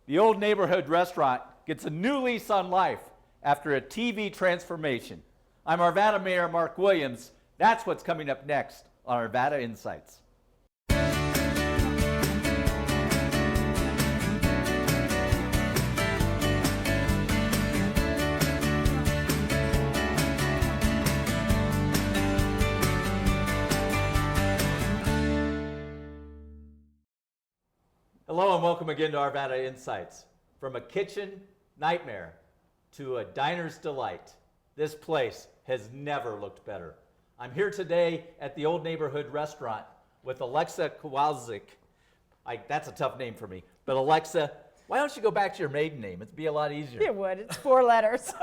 The old neighborhood restaurant gets a new lease on life after a TV transformation. I'm Arvada Mayor Mark Williams. That's what's coming up next on Arvada Insights. Hello and welcome again to Arvada Insights. From a kitchen nightmare to a diner's delight, this place has never looked better. I'm here today at the Old Neighborhood Restaurant with Alexa Kowalczyk. That's a tough name for me, but Alexa, why don't you go back to your maiden name? It'd be a lot easier. It would. It's 4 letters.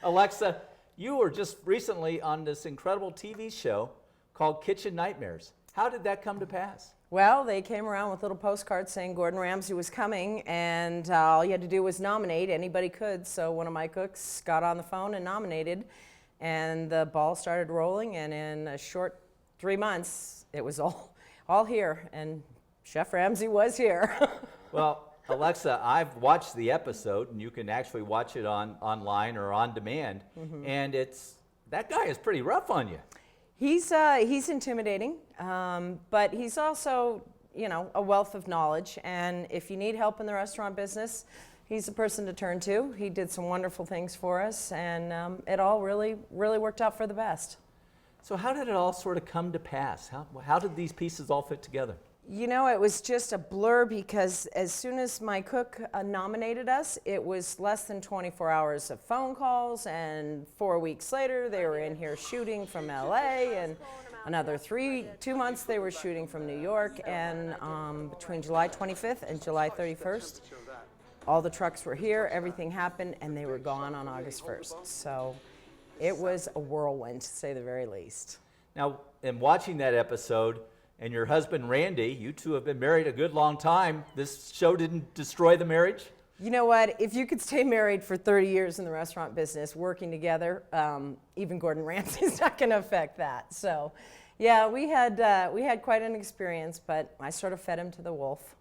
Alexa, you were just recently on this incredible TV show called Kitchen Nightmares. How did that come to pass? Well, they came around with little postcards saying Gordon Ramsay was coming, and all you had to do was nominate. Anybody could. So one of my cooks got on the phone and nominated, and the ball started rolling. And in a short 3 months, it was all here, and Chef Ramsay was here. Well, Alexa, I've watched the episode, and you can actually watch it online or on demand. And that guy is pretty rough on you. He's intimidating, but he's also, a wealth of knowledge. And if you need help in the restaurant business, he's the person to turn to. He did some wonderful things for us, and it all really, really worked out for the best. So how did it all sort of come to pass? How did these pieces all fit together? It was just a blur because as soon as my cook nominated us, it was less than 24 hours of phone calls, and 4 weeks later they were in here shooting from LA, and another 2 months they were shooting from New York, and between July 25th and July 31st, all the trucks were here, everything happened, and they were gone on August 1st. So it was a whirlwind, to say the very least. Now, in watching that episode, and your husband, Randy, you two have been married a good long time. This show didn't destroy the marriage? You know what? If you could stay married for 30 years in the restaurant business, working together, even Gordon Ramsay's not going to affect that. So, yeah, we had quite an experience, but I sort of fed him to the wolf.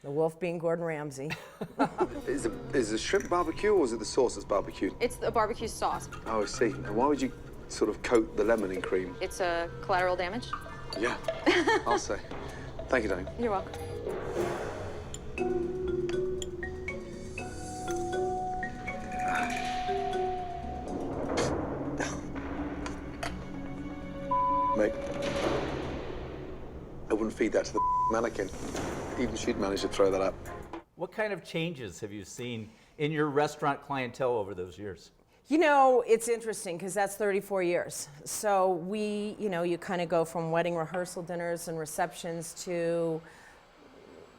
The wolf being Gordon Ramsay. Is the shrimp barbecue, or is it the sauce that's barbecued? It's the barbecue sauce. Oh, I see. And why would you sort of coat the lemon in cream? It's a collateral damage. Yeah, I'll say. Thank you, darling. You're welcome. Mate, I wouldn't feed that to the mannequin. Even she'd manage to throw that up. What kind of changes have you seen in your restaurant clientele over those years? It's interesting because that's 34 years. So you kind of go from wedding rehearsal dinners and receptions to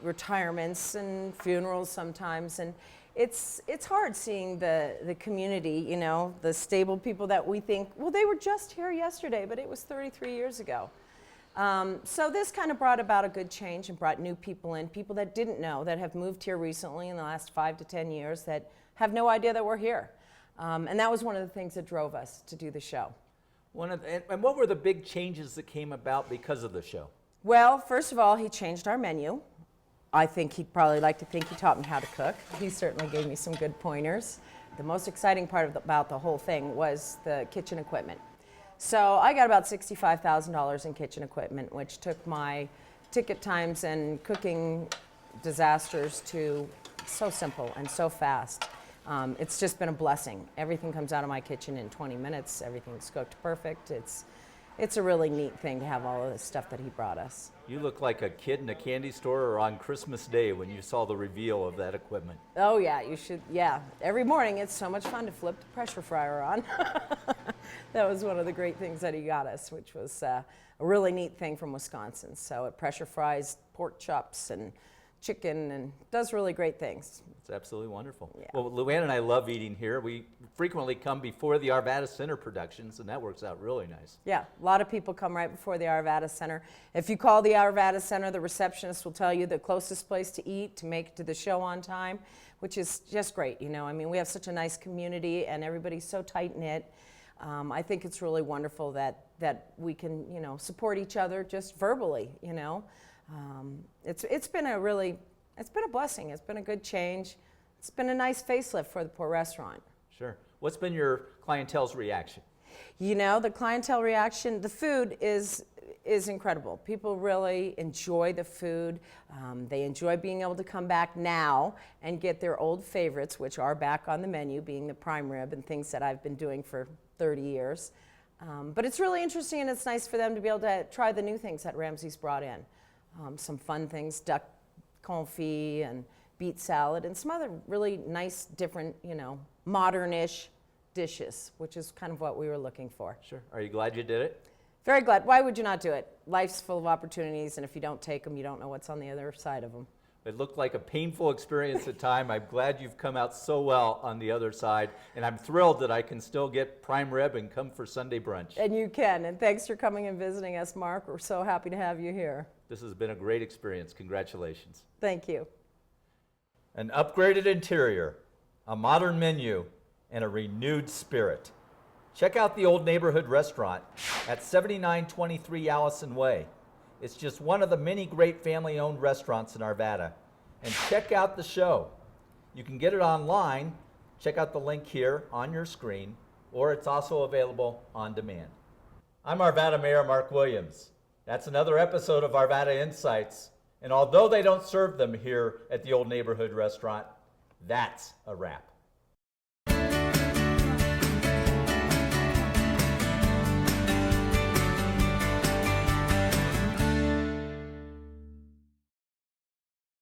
retirements and funerals sometimes. And it's hard seeing the community, the stable people that we think, well, they were just here yesterday, but it was 33 years ago. So this kind of brought about a good change and brought new people in, people that didn't know, that have moved here recently in the last 5 to 10 years that have no idea that we're here. And that was one of the things that drove us to do the show. And what were the big changes that came about because of the show? Well, first of all, he changed our menu. I think he'd probably like to think he taught me how to cook. He certainly gave me some good pointers. The most exciting part about the whole thing was the kitchen equipment. So I got about $65,000 in kitchen equipment, which took my ticket times and cooking disasters to so simple and so fast. It's just been a blessing. Everything comes out of my kitchen in 20 minutes. Everything's cooked perfect. It's a really neat thing to have all of this stuff that he brought us. You look like a kid in a candy store or on Christmas Day when you saw the reveal of that equipment. Oh yeah, you should, yeah. Every morning it's so much fun to flip the pressure fryer on. That was one of the great things that he got us, which was a really neat thing from Wisconsin. So it pressure fries pork chops and chicken and does really great things. It's absolutely wonderful. Yeah. Well, Luann and I love eating here. We frequently come before the Arvada Center productions, and that works out really nice. Yeah, a lot of people come right before the Arvada Center. If you call the Arvada Center, the receptionist will tell you the closest place to eat to make it to the show on time, which is just great. I mean, we have such a nice community, and everybody's so tight-knit. I think it's really wonderful that we can, support each other just verbally, It's been a it's been a blessing. It's been a good change. It's been a nice facelift for the poor restaurant. Sure. What's been your clientele's reaction? You know, the clientele reaction, the food is incredible. People really enjoy the food. They enjoy being able to come back now and get their old favorites, which are back on the menu, being the prime rib and things that I've been doing for 30 years. But it's really interesting, and it's nice for them to be able to try the new things that Ramsay's brought in. Some fun things, duck confit and beet salad, and some other really nice, different, you know, modern-ish dishes, which is kind of what we were looking for. Sure. Are you glad you did it? Very glad. Why would you not do it? Life's full of opportunities, and if you don't take them, you don't know what's on the other side of them. It looked like a painful experience at time. I'm glad you've come out so well on the other side, and I'm thrilled that I can still get prime rib and come for Sunday brunch. And you can, and thanks for coming and visiting us, Mark. We're so happy to have you here. This has been a great experience. Congratulations. Thank you. An upgraded interior, a modern menu, and a renewed spirit. Check out the Old Neighborhood Restaurant at 7923 Allison Way. It's just one of the many great family-owned restaurants in Arvada. And check out the show. You can get it online. Check out the link here on your screen, or it's also available on demand. I'm Arvada Mayor Mark Williams. That's another episode of Arvada Insights. And although they don't serve them here at the Old Neighborhood Restaurant, that's a wrap.